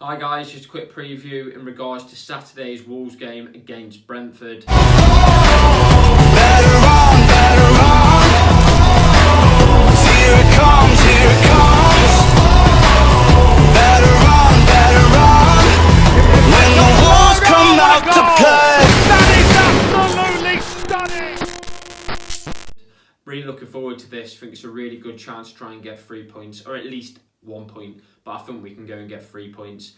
Hi guys, just a quick preview in regards to Saturday's Wolves game against Brentford. Really looking forward to this. I think it's a really good chance to try and get 3 points, or at least 1 point, but I think we can go and get 3 points.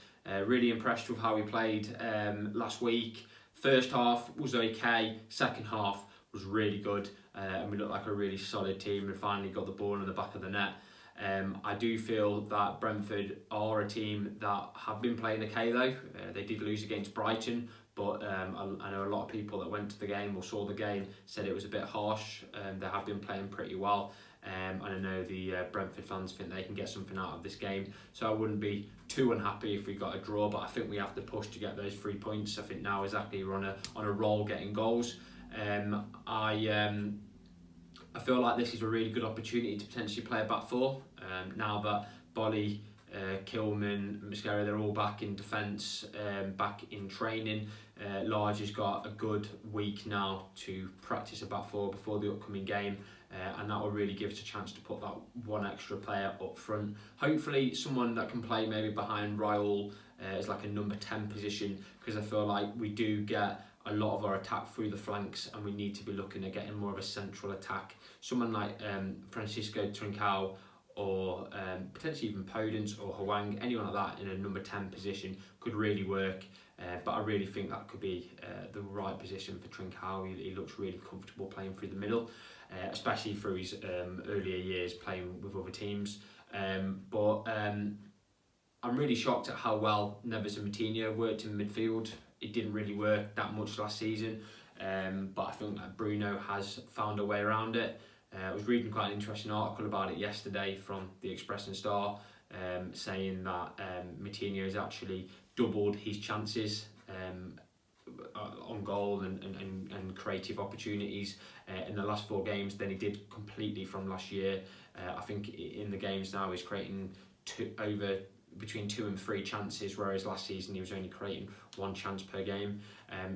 Really impressed with how we played last week. First half was okay, second half was really good, and we looked like a really solid team and finally got the ball in the back of the net. I do feel that Brentford are a team that have been playing okay though. They did lose against Brighton, but I know a lot of people that went to the game or saw the game said it was a bit harsh. They have been playing pretty well, and I know the Brentford fans think they can get something out of this game. So I wouldn't be too unhappy if we got a draw, but I think we have to push to get those 3 points. I think now exactly we're on a roll getting goals. I feel like this is a really good opportunity to potentially play a back four. Now that Bolly, Kilman, Mascara, they're all back in defence, back in training. Large has got a good week now to practice a back four before the upcoming game, and that will really give us a chance to put that one extra player up front. Hopefully someone that can play maybe behind Raul as like a number 10 position, because I feel like we do get a lot of our attack through the flanks and we need to be looking at getting more of a central attack. Someone like Francisco Trincao or potentially even Podence or Hwang, anyone like that in a number 10 position could really work. But I really think that could be the right position for Trincao. He looks really comfortable playing through the middle, especially through his earlier years playing with other teams. But I'm really shocked at how well Neves and Moutinho worked in midfield. It didn't really work that much last season, but I think that Bruno has found a way around it. I was reading quite an interesting article about it yesterday from the Express and Star, saying that Moutinho has actually doubled his chances on goal and creative opportunities in the last 4 games than he did completely from last year. I think in the games now he's creating between 2 and 3 chances, whereas last season he was only creating 1 chance per game.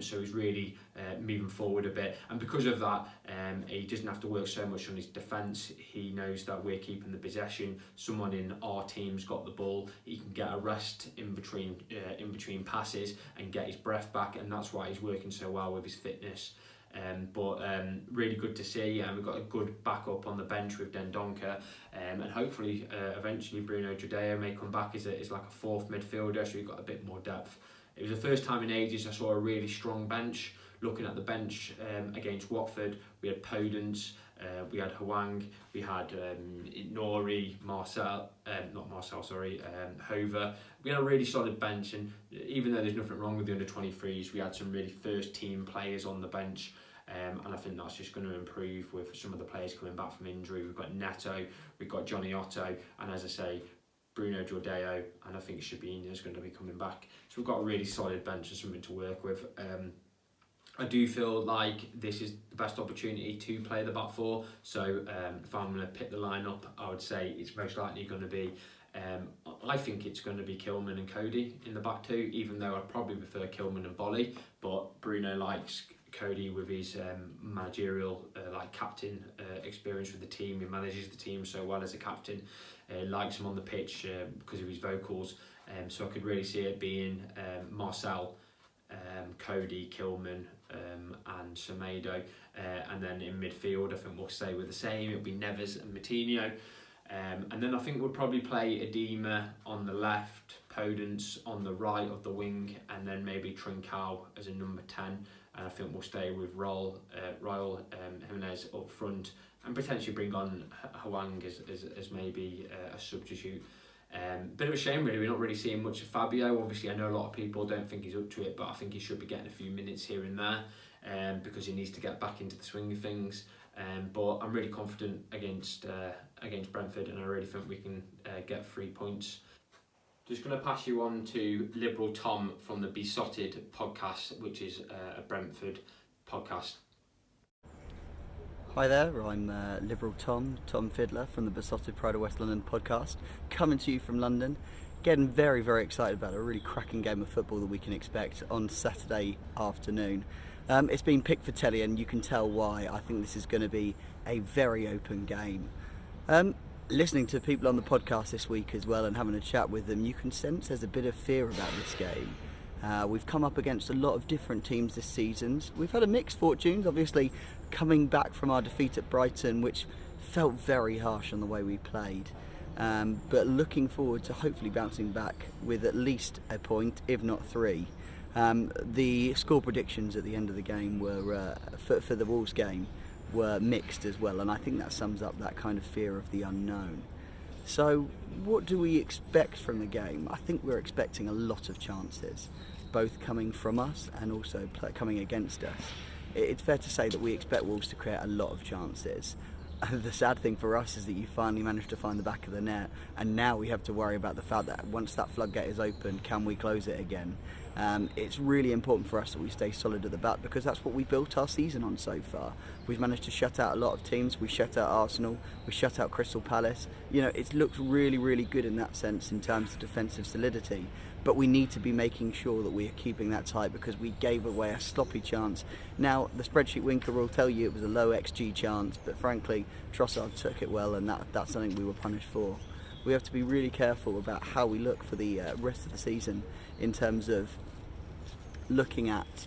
So he's really moving forward a bit, and because of that, he doesn't have to work so much on his defence. He knows that we're keeping the possession. Someone in our team's got the ball. He can get a rest in between passes and get his breath back, and that's why he's working so well with his fitness. But really good to see, and we've got a good backup on the bench with Dendoncker, and hopefully eventually Bruno Judeo may come back as like a 4th midfielder, so we've got a bit more depth. It was the first time in ages I saw a really strong bench. Looking at the bench against Watford, we had Podence, we had Hwang, we had Nori, Hover. We had a really solid bench, and even though there's nothing wrong with the under-23s, we had some really first team players on the bench, and I think that's just going to improve with some of the players coming back from injury. We've got Neto, we've got Johnny Otto, and as I say, Bruno Jordeo, and I think Shabin is going to be coming back. So we've got a really solid bench and something to work with. I do feel like this is the best opportunity to play the back four. So if I'm going to pick the lineup, I would say it's most likely going to be, I think it's going to be Kilman and Cody in the back 2, even though I'd probably prefer Kilman and Bolly. But Bruno likes Cody with his managerial captain experience with the team. He manages the team so well as a captain. Likes him on the pitch because of his vocals. So I could really see it being Marcel, Cody, Kilman, and Semedo, and then in midfield I think we'll stay with the same. It'll be Neves and Moutinho, and then I think we'll probably play Edema on the left, Podence on the right of the wing, and then maybe Trincao as a number 10, and I think we'll stay with Raul Jimenez up front, and potentially bring on Hwang as maybe a substitute. Bit of a shame really, we're not really seeing much of Fabio. Obviously I know a lot of people don't think he's up to it, but I think he should be getting a few minutes here and there, because he needs to get back into the swing of things. But I'm really confident against Brentford, and I really think we can get 3 points. Just going to pass you on to Liberal Tom from the Beesotted Podcast, which is a Brentford podcast. Hi there, I'm Liberal Tom Fiddler from the Beesotted Pride of West London podcast, coming to you from London. getting very, very excited about a really cracking game of football that we can expect on Saturday afternoon. It's been picked for telly, and you can tell why. I think this is going to be a very open game. Listening to people on the podcast this week as well and having a chat with them, you can sense there's a bit of fear about this game. We've come up against a lot of different teams this season. We've had a mixed fortunes, obviously coming back from our defeat at Brighton, which felt very harsh on the way we played. But looking forward to hopefully bouncing back with at least a point, if not 3. The score predictions at the end of the game were for the Wolves game were mixed as well, and I think that sums up that kind of fear of the unknown. So what do we expect from the game? I think we're expecting a lot of chances, both coming from us and also coming against us. It's fair to say that we expect Wolves to create a lot of chances. The sad thing for us is that you finally managed to find the back of the net, and now we have to worry about the fact that once that floodgate is open, can we close it again? It's really important for us that we stay solid at the back, because that's what we built our season on so far. We've managed to shut out a lot of teams. We shut out Arsenal, we shut out Crystal Palace. You know, it's looked really, really good in that sense in terms of defensive solidity. But we need to be making sure that we are keeping that tight, because we gave away a sloppy chance. Now, the spreadsheet winker will tell you it was a low XG chance, but frankly, Trossard took it well, and that's something we were punished for. We have to be really careful about how we look for the rest of the season in terms of looking at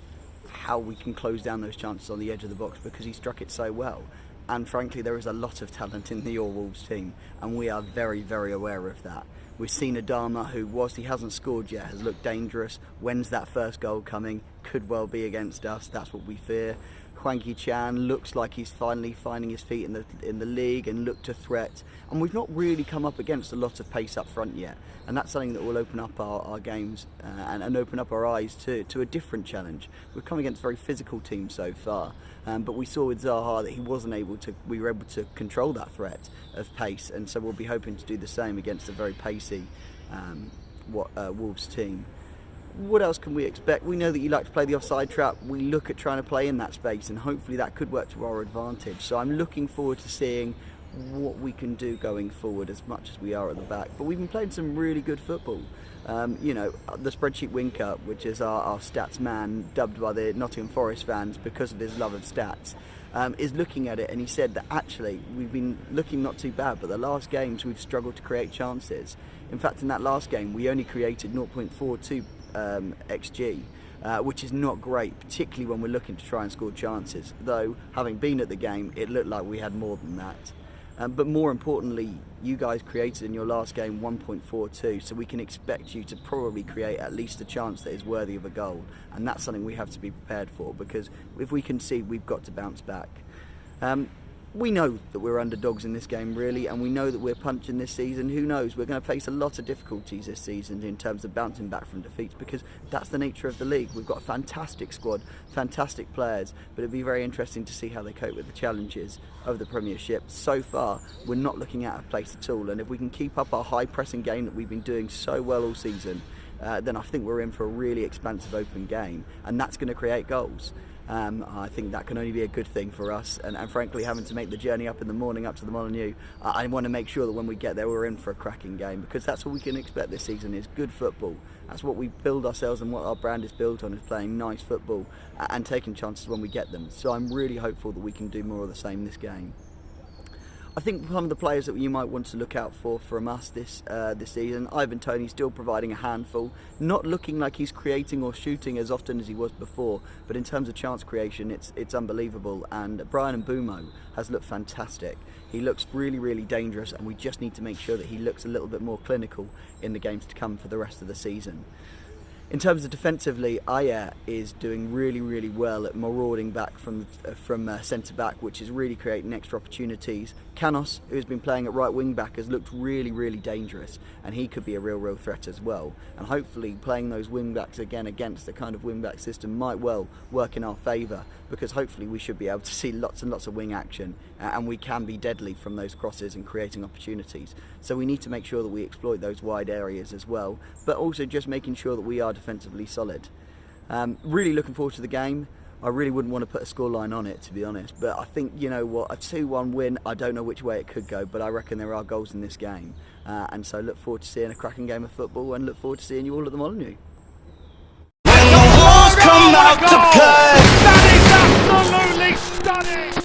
how we can close down those chances on the edge of the box, because he struck it so well. And frankly, there is a lot of talent in the All Wolves team, and we are very, very aware of that. We've seen Adama, who, whilst he hasn't scored yet, has looked dangerous. When's that first goal coming? Could well be against us. That's what we fear. Hwang Hee-chan looks like he's finally finding his feet in the league and looked a threat. And we've not really come up against a lot of pace up front yet. And that's something that will open up our games and open up our eyes to a different challenge. We've come against very physical teams so far. But we saw with Zaha that we were able to control that threat of pace. And so we'll be hoping to do the same against a very pacey Wolves team. What else can we expect? We know that you like to play the offside trap. We look at trying to play in that space, and hopefully that could work to our advantage. So I'm looking forward to seeing what we can do going forward, as much as we are at the back. But we've been playing some really good football. The spreadsheet winker, which is our stats man, dubbed by the Nottingham Forest fans because of his love of stats, is looking at it, and he said that actually we've been looking not too bad, but the last games we've struggled to create chances. In fact, in that last game we only created 0.42 XG, which is not great, particularly when we're looking to try and score chances, though having been at the game it looked like we had more than that. But more importantly, you guys created in your last game 1.42, so we can expect you to probably create at least a chance that is worthy of a goal, and that's something we have to be prepared for, because if we concede, we've got to bounce back. We know that we're underdogs in this game, really, and we know that we're punching this season. Who knows? We're going to face a lot of difficulties this season in terms of bouncing back from defeats, because that's the nature of the league. We've got a fantastic squad, fantastic players, but it'll be very interesting to see how they cope with the challenges of the Premiership. So far, we're not looking out of place at all, and if we can keep up our high-pressing game that we've been doing so well all season, then I think we're in for a really expansive open game, and that's going to create goals. I think that can only be a good thing for us, and frankly, having to make the journey up in the morning up to the Molineux, I want to make sure that when we get there we're in for a cracking game, because that's what we can expect this season, is good football. That's what we build ourselves, and what our brand is built on, is playing nice football and taking chances when we get them. So I'm really hopeful that we can do more of the same this game. I think some of the players that you might want to look out for from us this season, Ivan Toney still providing a handful, not looking like he's creating or shooting as often as he was before, but in terms of chance creation, it's unbelievable. And Brian Mbeumo has looked fantastic. He looks really, really dangerous, and we just need to make sure that he looks a little bit more clinical in the games to come for the rest of the season. In terms of defensively, Ayer is doing really, really well at marauding back from centre-back, which is really creating extra opportunities. Canos, who's been playing at right wing-back, has looked really, really dangerous, and he could be a real threat as well. And hopefully playing those wing-backs again against the kind of wing-back system might well work in our favour, because hopefully we should be able to see lots and lots of wing action, and we can be deadly from those crosses and creating opportunities. So we need to make sure that we exploit those wide areas as well, but also just making sure that we are defensively solid. Really looking forward to the game. I really wouldn't want to put a scoreline on it, to be honest. But I think, you know what, a 2-1 win, I don't know which way it could go, but I reckon there are goals in this game. And so look forward to seeing a cracking game of football and look forward to seeing you all at the Molineux.